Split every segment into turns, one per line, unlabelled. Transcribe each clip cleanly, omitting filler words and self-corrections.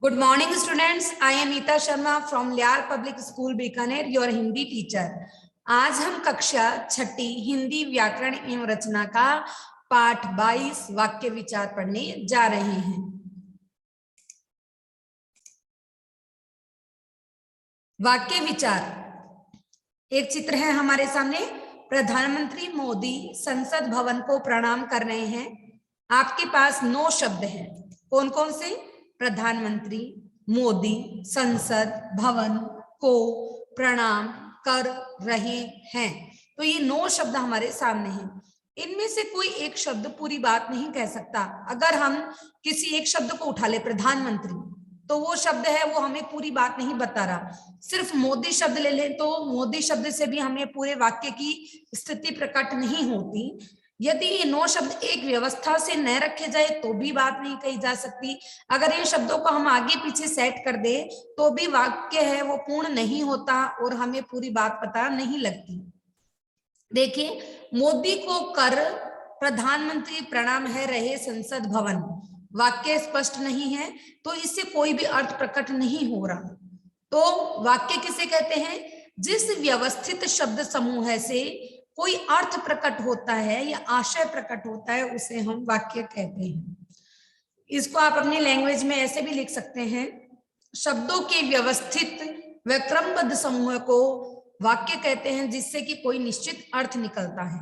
Good morning, students. I am Ita Sharma from Lyar Public School, Bikaner, your Hindi teacher. आज हम कक्षा छठी हिंदी व्याकरण एवं रचना का पाठ 22 वाक्य विचार पढ़ने जा रहे हैं। वाक्य विचार, एक चित्र है हमारे सामने। प्रधानमंत्री मोदी संसद भवन को प्रणाम कर रहे हैं। आपके पास 9 शब्द हैं। कौन कौन से? प्रधानमंत्री, मोदी, संसद भवन को प्रणाम कर रहे हैं। तो ये 9 शब्द हमारे सामने हैं। इनमें से कोई एक शब्द पूरी बात नहीं कह सकता। अगर हम किसी एक शब्द को उठा ले, प्रधानमंत्री, तो वो शब्द है वो हमें पूरी बात नहीं बता रहा। सिर्फ मोदी शब्द ले लें तो मोदी शब्द से भी हमें पूरे वाक्य की स्थिति प्रकट नहीं होती। यदि ये 9 शब्द एक व्यवस्था से न रखे जाए तो भी बात नहीं कही जा सकती। अगर इन शब्दों को हम आगे पीछे सेट कर दे तो भी वाक्य है वो पूर्ण नहीं होता और हमें पूरी बात पता नहीं लगती। देखिए, मोदी को कर प्रधानमंत्री प्रणाम है रहे संसद भवन, वाक्य स्पष्ट नहीं है तो इससे कोई भी अर्थ प्रकट नहीं हो रहा। तो वाक्य किसे कहते हैं? जिस व्यवस्थित शब्द समूह से कोई अर्थ प्रकट होता है या आशय प्रकट होता है उसे हम वाक्य कहते हैं। इसको आप अपनी लैंग्वेज में ऐसे भी लिख सकते हैं, शब्दों के व्यवस्थित व क्रमबद्ध समूह को वाक्य कहते हैं जिससे कि कोई निश्चित अर्थ निकलता है।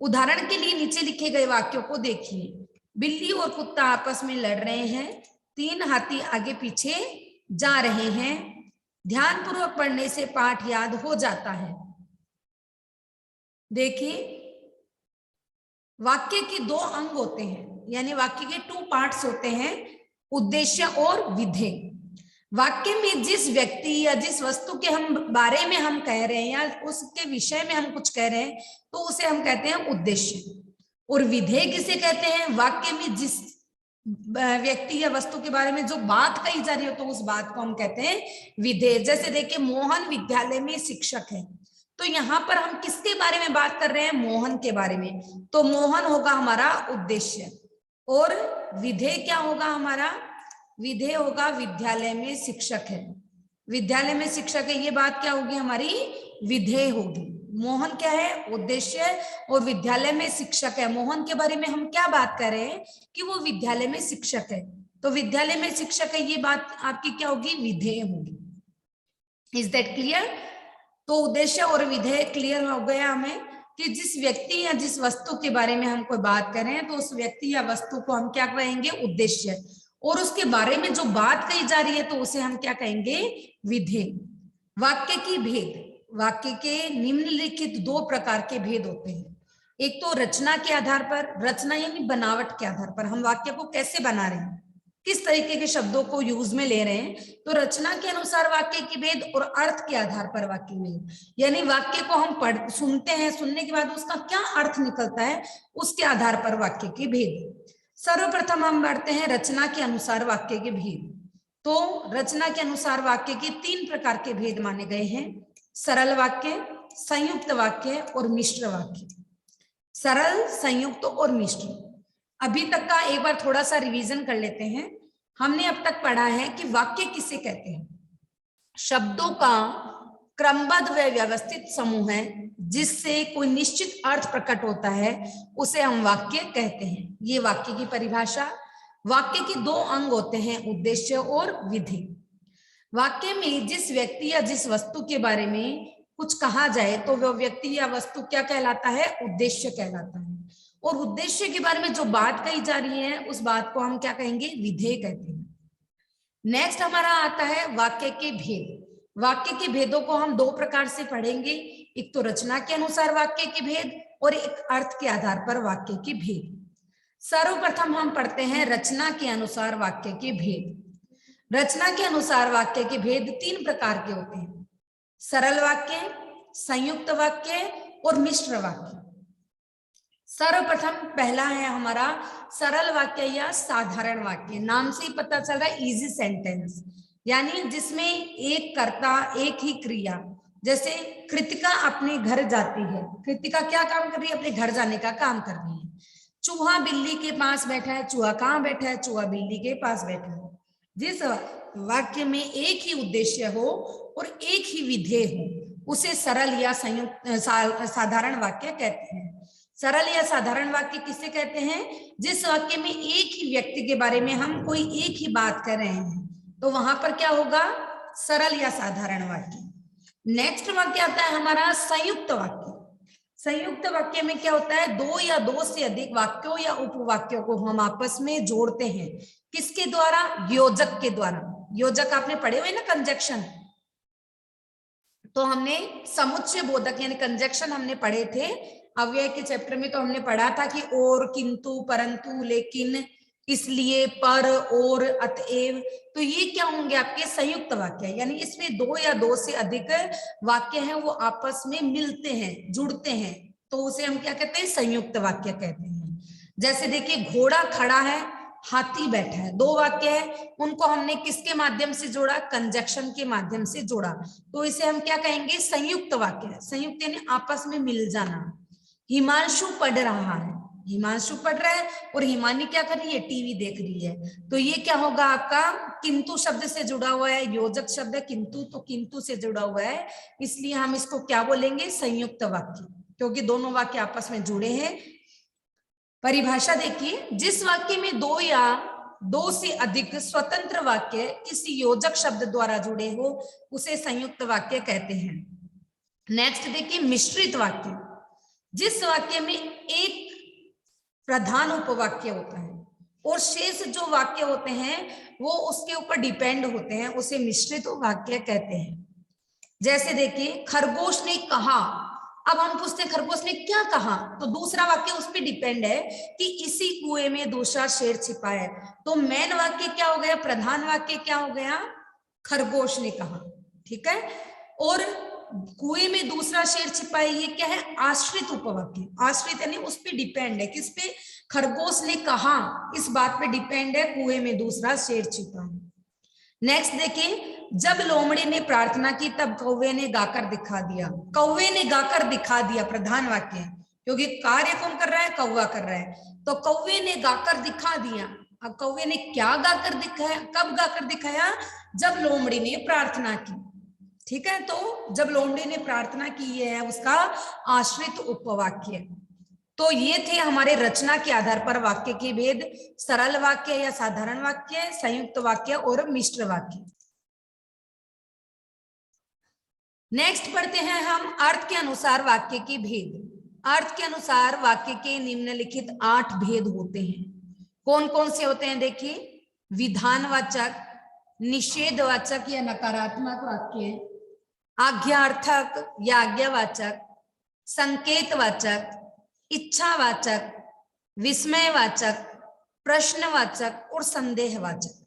उदाहरण के लिए नीचे लिखे गए वाक्यों को देखिए। बिल्ली और कुत्ता आपस में लड़ रहे हैं, 3 हाथी आगे पीछे जा रहे हैं, ध्यानपूर्वक पढ़ने से पाठ याद हो जाता है। देखिए, वाक्य के 2 अंग होते हैं, यानी वाक्य के 2 पार्ट्स होते हैं, उद्देश्य और विधेय। वाक्य में जिस व्यक्ति या जिस वस्तु के हम बारे में हम कह रहे हैं या उसके विषय में हम कुछ कह रहे हैं तो उसे हम कहते हैं उद्देश्य। और विधेय किसे कहते हैं? वाक्य में जिस व्यक्ति या वस्तु के बारे में जो बात कही जा रही हो तो उस बात को हम कहते हैं विधेय। जैसे देखिए, मोहन विद्यालय में शिक्षक है, तो यहाँ पर हम किसके बारे में बात कर रहे हैं? मोहन के बारे में। तो मोहन होगा हमारा उद्देश्य और विधेय क्या होगा हमारा? विधेय होगा विद्यालय में शिक्षक है। विद्यालय में शिक्षक है, ये बात क्या होगी? हमारी विधेय होगी। मोहन क्या है? उद्देश्य, और विद्यालय में शिक्षक है। मोहन के बारे में हम क्या बात कर रहे हैं कि वो विद्यालय में शिक्षक है, तो विद्यालय में शिक्षक है, ये बात आपकी क्या होगी? विधेय होगी। Is that clear? तो उद्देश्य और विधेय क्लियर हो गया हमें कि जिस व्यक्ति या जिस वस्तु के बारे में हम कोई बात कर रहे हैं तो उस व्यक्ति या वस्तु को हम क्या कहेंगे? उद्देश्य। और उसके बारे में जो बात कही जा रही है तो उसे हम क्या कहेंगे? विधेय। वाक्य की भेद, वाक्य के निम्नलिखित 2 प्रकार के भेद होते हैं। एक तो रचना के आधार पर, रचना यानी बनावट के आधार पर हम वाक्य को कैसे बना रहे हैं, किस तरीके के शब्दों को यूज में ले रहे हैं, तो रचना के अनुसार वाक्य की भेद और अर्थ के आधार पर वाक्य भेद, यानी वाक्य को हम सुनते हैं, सुनने के बाद उसका क्या अर्थ निकलता है उसके आधार पर वाक्य की भेद। सर्वप्रथम हम बढ़ते हैं रचना के अनुसार वाक्य के भेद। तो रचना के अनुसार वाक्य के 3 प्रकार के भेद माने गए हैं, सरल वाक्य, संयुक्त वाक्य और मिश्र वाक्य। सरल, संयुक्त और मिश्र। अभी तक का एक बार थोड़ा सा रिवीजन कर लेते हैं। हमने अब तक पढ़ा है कि वाक्य किसे कहते हैं? शब्दों का क्रमबद्ध व व्यवस्थित समूह है जिससे कोई निश्चित अर्थ प्रकट होता है, उसे हम वाक्य कहते हैं। ये वाक्य की परिभाषा। वाक्य के 2 अंग होते हैं, उद्देश्य और विधेय। वाक्य में जिस व्यक्ति या जिस वस्तु के बारे में कुछ कहा जाए तो वह व्यक्ति या वस्तु क्या कहलाता है? उद्देश्य कहलाता है। और उद्देश्य के बारे में जो बात कही जा रही है उस बात को हम क्या कहेंगे? विधेय कहते हैं। नेक्स्ट हमारा आता है वाक्य के भेद। वाक्य के भेदों को हम 2 प्रकार से पढ़ेंगे, एक तो रचना के अनुसार वाक्य के भेद और एक अर्थ के आधार पर वाक्य के भेद। सर्वप्रथम हम पढ़ते हैं रचना के अनुसार वाक्य के भेद। रचना के अनुसार वाक्य के भेद 3 प्रकार के होते हैं, सरल वाक्य, संयुक्त वाक्य और मिश्र वाक्य। सर्वप्रथम पहला है हमारा सरल वाक्य या साधारण वाक्य। नाम से ही पता चल रहा है इजी सेंटेंस, यानी जिसमें एक कर्ता एक ही क्रिया। जैसे कृतिका अपने घर जाती है, कृतिका क्या काम कर रही है? अपने घर जाने का काम कर रही है। चूहा बिल्ली के पास बैठा है, चूहा कहाँ बैठा है? चूहा बिल्ली के पास बैठा है। जिस वाक्य में एक ही उद्देश्य हो और एक ही विधेय हो उसे सरल या संयुक्त साधारण वाक्य कहते हैं। सरल या साधारण वाक्य किसे कहते हैं? जिस वाक्य में एक ही व्यक्ति के बारे में हम कोई एक ही बात कर रहे हैं तो वहां पर क्या होगा? सरल या साधारण वाक्य। नेक्स्ट वाक्य आता है हमारा संयुक्त वाक्य। संयुक्त वाक्य में क्या होता है? दो या दो से अधिक वाक्यों या उपवाक्यों को हम आपस में जोड़ते हैं। किसके द्वारा? योजक के द्वारा। योजक आपने पढ़े हुए ना, कंजक्शन। तो हमने समुच्चय बोधक यानी कंजक्शन हमने पढ़े थे अव्यय के चैप्टर में। तो हमने पढ़ा था कि और, किंतु, परंतु, लेकिन, इसलिए, पर, और, अतएव। तो ये क्या होंगे? आपके संयुक्त वाक्य, यानी इसमें दो या दो से अधिक वाक्य हैं वो आपस में मिलते हैं, जुड़ते हैं, तो उसे हम क्या कहते हैं? संयुक्त वाक्य कहते हैं। जैसे देखिए, घोड़ा खड़ा है, हाथी बैठा है, दो वाक्य है, उनको हमने किसके माध्यम से जोड़ा? कंजक्शन के माध्यम से जोड़ा, तो इसे हम क्या कहेंगे? संयुक्त वाक्य। संयुक्त यानी आपस में मिल जाना। हिमांशु पढ़ रहा है, हिमांशु पढ़ रहा है और हिमानी क्या कर रही है? टीवी देख रही है। तो ये क्या होगा आपका? किंतु शब्द से जुड़ा हुआ है, योजक शब्द है किंतु, तो किंतु से जुड़ा हुआ है, इसलिए हम इसको क्या बोलेंगे? संयुक्त वाक्य, क्योंकि दोनों वाक्य आपस में जुड़े हैं। परिभाषा देखिए, जिस वाक्य में दो या दो से अधिक स्वतंत्र वाक्य किसी योजक शब्द द्वारा जुड़े हो उसे संयुक्त वाक्य कहते हैं। नेक्स्ट देखिए, मिश्रित वाक्य। जिस वाक्य में एक प्रधान उपवाक्य होता है और शेष जो वाक्य होते हैं वो उसके ऊपर डिपेंड होते हैं, उसे मिश्रित वाक्य कहते हैं। जैसे देखिए, खरगोश ने कहा। अब हम पूछते हैं खरगोश ने क्या कहा, तो दूसरा वाक्य उस पर डिपेंड है कि इसी कुएं में दूसरा शेर छिपा है। तो मेन वाक्य क्या हो गया? प्रधान वाक्य क्या हो गया? खरगोश ने कहा, ठीक है। और कुएं में दूसरा शेर छिपा है, ये क्या है? आश्रित उपवाक्य। आश्रित यानी उस पर डिपेंड है, किस पे? खरगोश ने कहा, इस बात पे डिपेंड है, कुएं में दूसरा शेर छिपा है। नेक्स्ट देखिए, जब लोमड़ी ने प्रार्थना की तब कौवे ने गाकर दिखा दिया। कौवे ने गाकर दिखा दिया प्रधान वाक्य है, क्योंकि कार्य कौन कर रहा है? कौवा कर रहा है। तो कौवे ने गाकर दिखा दिया। अब कौवे ने क्या गाकर दिखाया? कब गाकर दिखाया? जब लोमड़ी ने प्रार्थना की, ठीक है। तो जब लोमड़ी ने प्रार्थना की है उसका आश्रित उपवाक्य। तो ये थे हमारे रचना के आधार पर वाक्य के भेद: सरल वाक्य या साधारण वाक्य, संयुक्त वाक्य और मिश्र वाक्य। नेक्स्ट पढ़ते हैं हम अर्थ के अनुसार वाक्य के भेद। अर्थ के अनुसार वाक्य के निम्नलिखित 8 भेद होते हैं। कौन कौन से होते हैं? देखिए, विधानवाचक, निषेधवाचक या नकारात्मक वाक्य, आज्ञार्थक या आज्ञावाचक, संकेतवाचक, इच्छावाचक, विस्मयवाचक, प्रश्नवाचक और संदेहवाचक।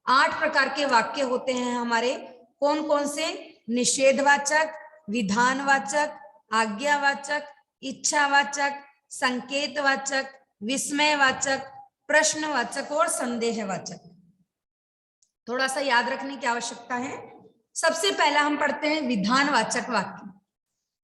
8 प्रकार के वाक्य होते हैं हमारे। कौन कौन से? निषेधवाचक, विधानवाचक, आज्ञावाचक, इच्छावाचक, संकेतवाचक, विस्मयवाचक, प्रश्नवाचक और संदेहवाचक। थोड़ा सा याद रखने की आवश्यकता है। सबसे पहला हम पढ़ते हैं विधानवाचक वाक्य।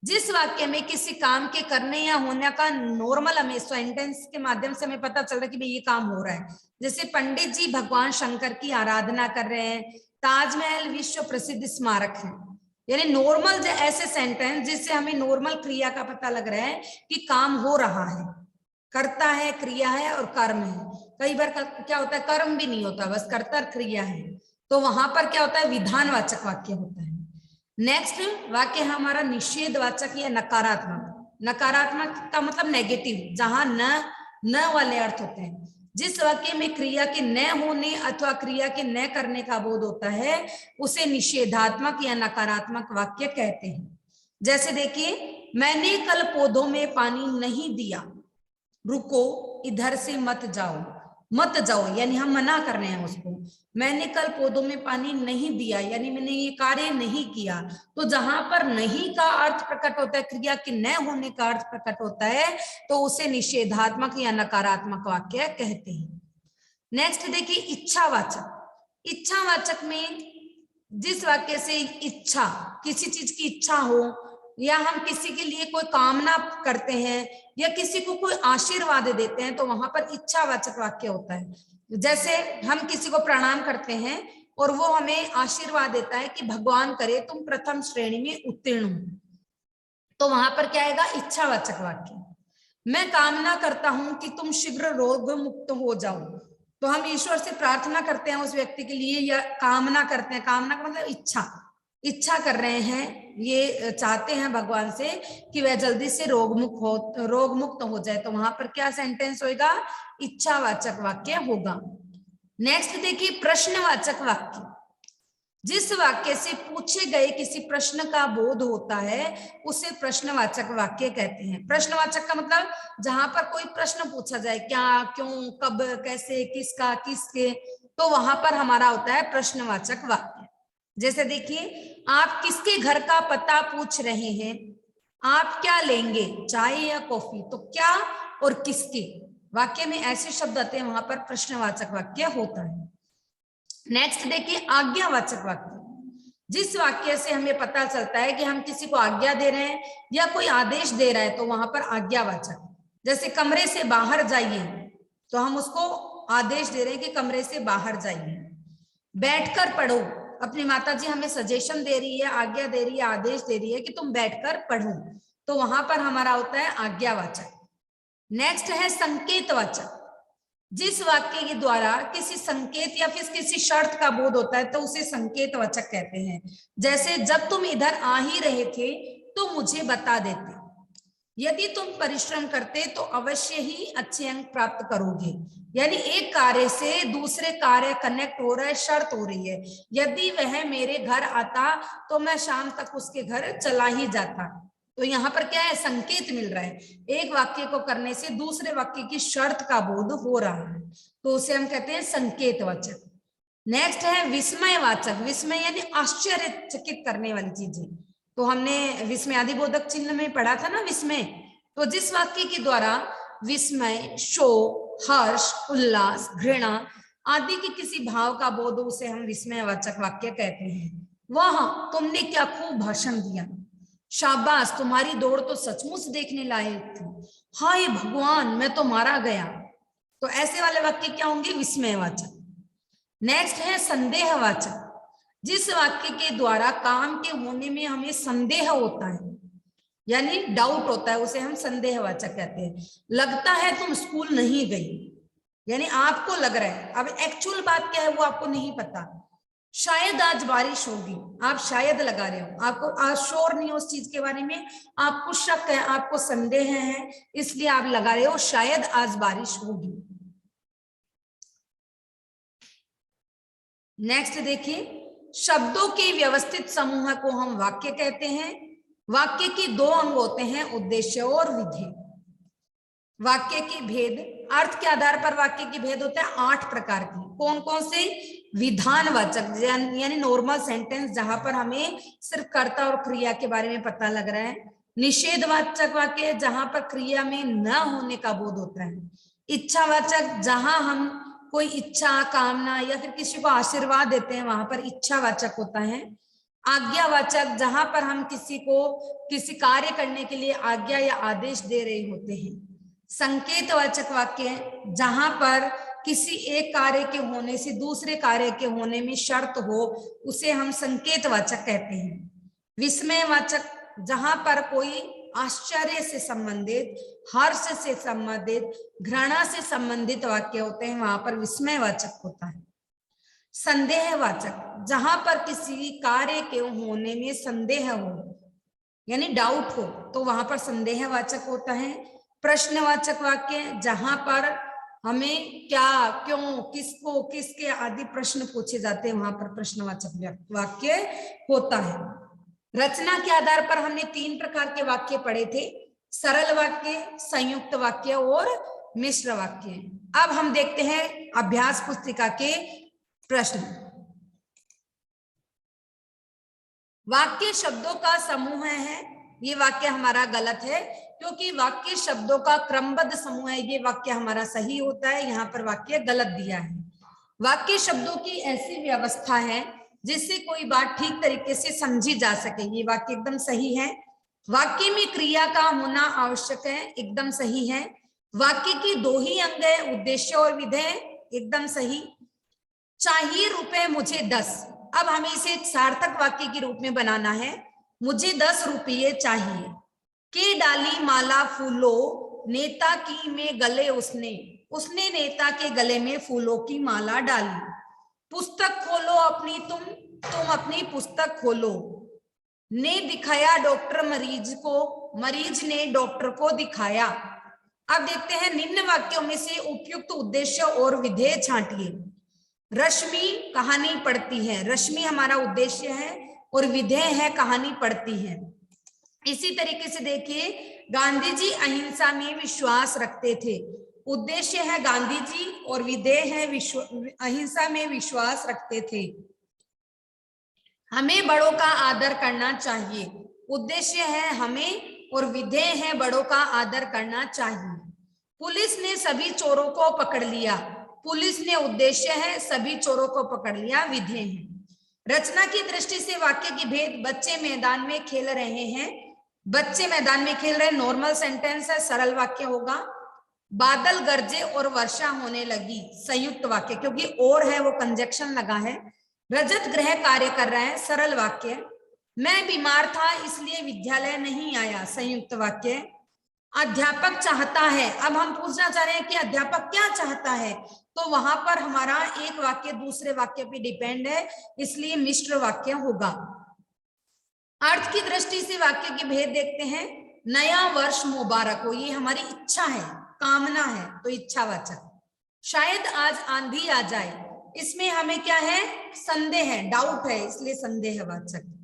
जिस वाक्य में किसी काम के करने या होने का नॉर्मल हमें सेंटेंस के माध्यम से हमें पता चल रहा है कि भाई ये काम हो रहा है। जैसे पंडित जी भगवान शंकर की आराधना कर रहे हैं, ताजमहल विश्व प्रसिद्ध स्मारक है, यानी नॉर्मल ऐसे सेंटेंस जिससे हमें नॉर्मल क्रिया का पता लग रहा है कि काम हो रहा है, कर्ता है, क्रिया है और कर्म है। कई बार क्या होता है? कर्म भी नहीं होता, बस कर्ता क्रिया है, तो वहां पर क्या होता है? विधानवाचक वाक्य होता है। नेक्स्ट वाक्य है हमारा निषेधवाचक या नकारात्मक। नकारात्मक का मतलब नेगेटिव, जहां न वाले अर्थ होते हैं। जिस वाक्य में क्रिया के न होने अथवा क्रिया के न करने का बोध होता है उसे निषेधात्मक या नकारात्मक वाक्य कहते हैं। जैसे देखिए, मैंने कल पौधों में पानी नहीं दिया, रुको, इधर से मत जाओ। मत जाओ यानी हम मना कर रहे हैं उसको। मैंने कल पौधों में पानी नहीं दिया यानी मैंने ये कार्य नहीं किया। तो जहां पर नहीं का अर्थ प्रकट होता है, क्रिया के न होने का अर्थ प्रकट होता है, तो उसे निषेधात्मक या नकारात्मक वाक्य कहते हैं। नेक्स्ट देखिए, इच्छावाचक। इच्छावाचक में जिस वाक्य से इच्छा, किसी चीज की इच्छा हो, या हम किसी के लिए कोई कामना करते हैं या किसी को कोई आशीर्वाद देते हैं तो वहां पर इच्छावाचक वाक्य होता है। जैसे हम किसी को प्रणाम करते हैं और वो हमें आशीर्वाद देता है कि भगवान करे तुम प्रथम श्रेणी में उत्तीर्ण हो, तो वहां पर क्या आएगा? इच्छावाचक वाक्य। मैं कामना करता हूं कि तुम शीघ्र रोग मुक्त हो जाओ, तो हम ईश्वर से प्रार्थना करते हैं उस व्यक्ति के लिए या कामना करते हैं। कामना का मतलब इच्छा कर रहे हैं, ये चाहते हैं भगवान से कि वह जल्दी से रोग मुक्त हो जाए, तो वहां पर क्या सेंटेंस होगा? इच्छावाचक वाक्य होगा। नेक्स्ट देखिए प्रश्नवाचक वाक्य। जिस वाक्य से पूछे गए किसी प्रश्न का बोध होता है उसे प्रश्नवाचक वाक्य कहते हैं। प्रश्नवाचक का मतलब जहां पर कोई प्रश्न पूछा जाए, क्या, क्यों, कब, कैसे, किसका, किसके, तो वहां पर हमारा होता है प्रश्नवाचक वाक्य। जैसे देखिए, आप किसके घर का पता पूछ रहे हैं? आप क्या लेंगे, चाय या कॉफी? तो क्या और किसके, वाक्य में ऐसे शब्द आते हैं, वहां पर प्रश्नवाचक वाक्य होता है। नेक्स्ट देखिए आज्ञावाचक वाक्य। जिस वाक्य से हमें पता चलता है कि हम किसी को आज्ञा दे रहे हैं या कोई आदेश दे रहा है, तो वहां पर आज्ञावाचक। जैसे कमरे से बाहर जाइए, तो हम उसको आदेश दे रहे हैं कि कमरे से बाहर जाइए। बैठकर पढ़ो, अपनी माताजी हमें सजेशन दे रही है, आज्ञा दे रही है, आदेश दे रही है कि तुम बैठकर पढ़ो, तो वहां पर हमारा होता है आज्ञावाचक। नेक्स्ट है संकेतवाचक। जिस वाक्य के द्वारा किसी संकेत या फिर किसी शर्त का बोध होता है तो उसे संकेतवाचक कहते हैं। जैसे जब तुम इधर आ ही रहे थे तो मुझे बता देते, यदि तुम परिश्रम करते तो अवश्य ही अच्छे अंक प्राप्त करोगे। यानी एक कार्य से दूसरे कार्य कनेक्ट हो रहा है, शर्त हो रही है। यदि वह मेरे घर आता तो मैं शाम तक उसके घर चला ही जाता, तो यहाँ पर क्या है? संकेत मिल रहा है। एक वाक्य को करने से दूसरे वाक्य की शर्त का बोध हो रहा है, तो उसे हम कहते हैं संकेतवाचक। नेक्स्ट है विस्मयवाचक। विस्मय यानी आश्चर्यचकित करने वाली चीजें, तो हमने विस्मयादिबोधक चिन्ह में पढ़ा था ना विस्मय। तो जिस वाक्य के द्वारा विस्मय, शोक, हर्ष, उल्लास, घृणा आदि के किसी भाव का बोध, उसे हम विस्मयवाचक वाक्य कहते हैं। वाह, तुमने क्या खूब भाषण दिया, शाबाश, तुम्हारी दौड़ तो सचमुच देखने लायक थी, हाय भगवान, मैं तो मारा गया। तो ऐसे वाले वाक्य क्या होंगे? विस्मयवाचक। नेक्स्ट है संदेहवाचक। जिस वाक्य के द्वारा काम के होने में हमें संदेह होता है, यानी डाउट होता है, उसे हम संदेहवाचक कहते हैं। लगता है तुम स्कूल नहीं गई, यानी आपको लग रहा है, अब एक्चुअल बात क्या है वो आपको नहीं पता। शायद आज बारिश होगी, आप शायद लगा रहे हो, आपको आज श्योर नहीं हो उस चीज के बारे में, आपको शक है, आपको संदेह है, इसलिए आप लगा रहे हो शायद आज बारिश होगी। नेक्स्ट देखिए, शब्दों के व्यवस्थित समूह को हम वाक्य कहते हैं। वाक्य के दो अंग होते हैं, उद्देश्य और विधेय। वाक्य के भेद, अर्थ के आधार पर वाक्य के भेद होते हैं 8 प्रकार के। कौन कौन से? विधानवाचक यानी नॉर्मल सेंटेंस, जहां पर हमें सिर्फ कर्ता और क्रिया के बारे में पता लग रहा है। निषेधवाचक वाक्य, जहां पर क्रिया में न होने का बोध होता है। इच्छावाचक, जहां हम कोई इच्छा, कामना या फिर किसी को आशीर्वाद देते हैं, वहां पर इच्छावाचक होता है। आज्ञावाचक, जहां पर हम किसी को किसी कार्य करने के लिए आज्ञा या आदेश दे रहे होते हैं। संकेतवाचक वाक्य, जहां पर किसी एक कार्य के होने से दूसरे कार्य के होने में शर्त हो, उसे हम संकेतवाचक कहते हैं। विस्मयवाचक, जहां पर कोई आश्चर्य से संबंधित, हर्ष से संबंधित, घृणा से संबंधित वाक्य होते हैं, वहां पर विस्मयवाचक होता है। संदेहवाचक, जहां पर किसी कार्य के होने में संदेह हो, यानी डाउट हो, तो वहां पर संदेहवाचक होता है। प्रश्नवाचक वाक्य, जहां पर हमें क्या, क्यों, किसको, किसके आदि प्रश्न पूछे जाते हैं, वहां पर प्रश्नवाचक वाक्य होता है। रचना के आधार पर हमने 3 प्रकार के वाक्य पढ़े थे, सरल वाक्य, संयुक्त वाक्य और मिश्र वाक्य। अब हम देखते हैं अभ्यास पुस्तिका के प्रश्न। वाक्य शब्दों का समूह है, ये वाक्य हमारा गलत है, क्योंकि वाक्य शब्दों का क्रमबद्ध समूह है, ये वाक्य हमारा सही होता है, यहाँ पर वाक्य गलत दिया है। वाक्य शब्दों की ऐसी व्यवस्था है जिससे कोई बात ठीक तरीके से समझी जा सके, ये वाक्य एकदम सही है। वाक्य में क्रिया का होना आवश्यक है, एकदम सही है। वाक्य की दो ही अंग है, उद्देश्य और विधेय, एकदम सही। चाहिए रुपए मुझे 10। अब हमें इसे सार्थक वाक्य के रूप में बनाना है। मुझे 10 रुपये चाहिए। के डाली माला फूलों नेता की में गले उसने नेता के गले में फूलों की माला डाली। पुस्तक खोलो अपनी तुम अपनी पुस्तक खोलो। ने दिखाया डॉक्टर मरीज को, मरीज ने डॉक्टर को दिखाया। अब देखते हैं निम्न वाक्यों में से उपयुक्त उद्देश्य और विधेय छांटिए। रश्मि कहानी पढ़ती है, रश्मि हमारा उद्देश्य है और विधेय है कहानी पढ़ती है। इसी तरीके से देखिए, गांधी जी अहिंसा में विश्वास रखते थे, उद्देश्य है गांधी जी और विधेय है अहिंसा में विश्वास रखते थे। हमें बड़ों का आदर करना चाहिए, उद्देश्य है हमें और विधेय है बड़ों का आदर करना चाहिए। पुलिस ने सभी चोरों को पकड़ लिया, पुलिस ने उद्देश्य है सभी चोरों को पकड़ लिया, विधेय है। रचना की दृष्टि से वाक्य की भेद, बच्चे मैदान में खेल रहे हैं, बच्चे मैदान में खेल रहे, नॉर्मल सेंटेंस है, सरल वाक्य होगा। बादल गरजे और वर्षा होने लगी, संयुक्त वाक्य, क्योंकि और है वो कंजक्शन लगा है। रजत गृह कार्य कर रहा है, सरल वाक्य। मैं बीमार था इसलिए विद्यालय नहीं आया, संयुक्त वाक्य। अध्यापक चाहता है, अब हम पूछना चाह रहे हैं कि अध्यापक क्या चाहता है, तो वहां पर हमारा एक वाक्य दूसरे वाक्य पे डिपेंड है, इसलिए मिश्र वाक्य होगा। अर्थ की दृष्टि से वाक्य के भेद देखते हैं। नया वर्ष मुबारक हो, ये हमारी इच्छा है, कामना है, तो इच्छावाचक। शायद आज आंधी आ जाए, इसमें हमें क्या है, संदेह है, डाउट है, इसलिए संदेहवाचक।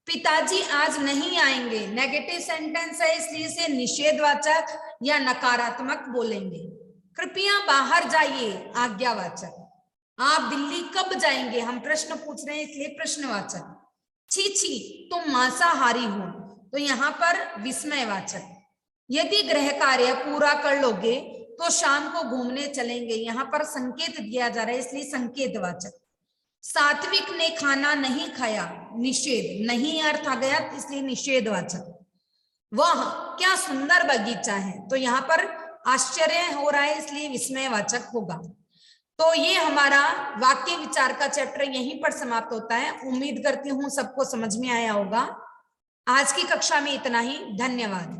पिताजी आज नहीं आएंगे, नेगेटिव सेंटेंस है, इसलिए इसे निषेधवाचक या नकारात्मक बोलेंगे। कृपया बाहर जाइए, आज्ञावाचक। आप दिल्ली कब जाएंगे, हम प्रश्न पूछ रहे हैं, इसलिए प्रश्नवाचक। छी छी तुम मांसाहारी हो, तो यहाँ पर विस्मयवाचक। यदि गृह कार्य पूरा कर लोगे तो शाम को घूमने चलेंगे, यहाँ पर संकेत दिया जा रहा है, इसलिए संकेतवाचक। सात्विक ने खाना नहीं खाया, निषेध, नहीं अर्थ आ गया, इसलिए निषेधवाचक। वह क्या सुंदर बगीचा है, तो यहाँ पर आश्चर्य हो रहा है, इसलिए विस्मयवाचक होगा। तो ये हमारा वाक्य विचार का चैप्टर यहीं पर समाप्त होता है। उम्मीद करती हूँ सबको समझ में आया होगा। आज की कक्षा में इतना ही, धन्यवाद।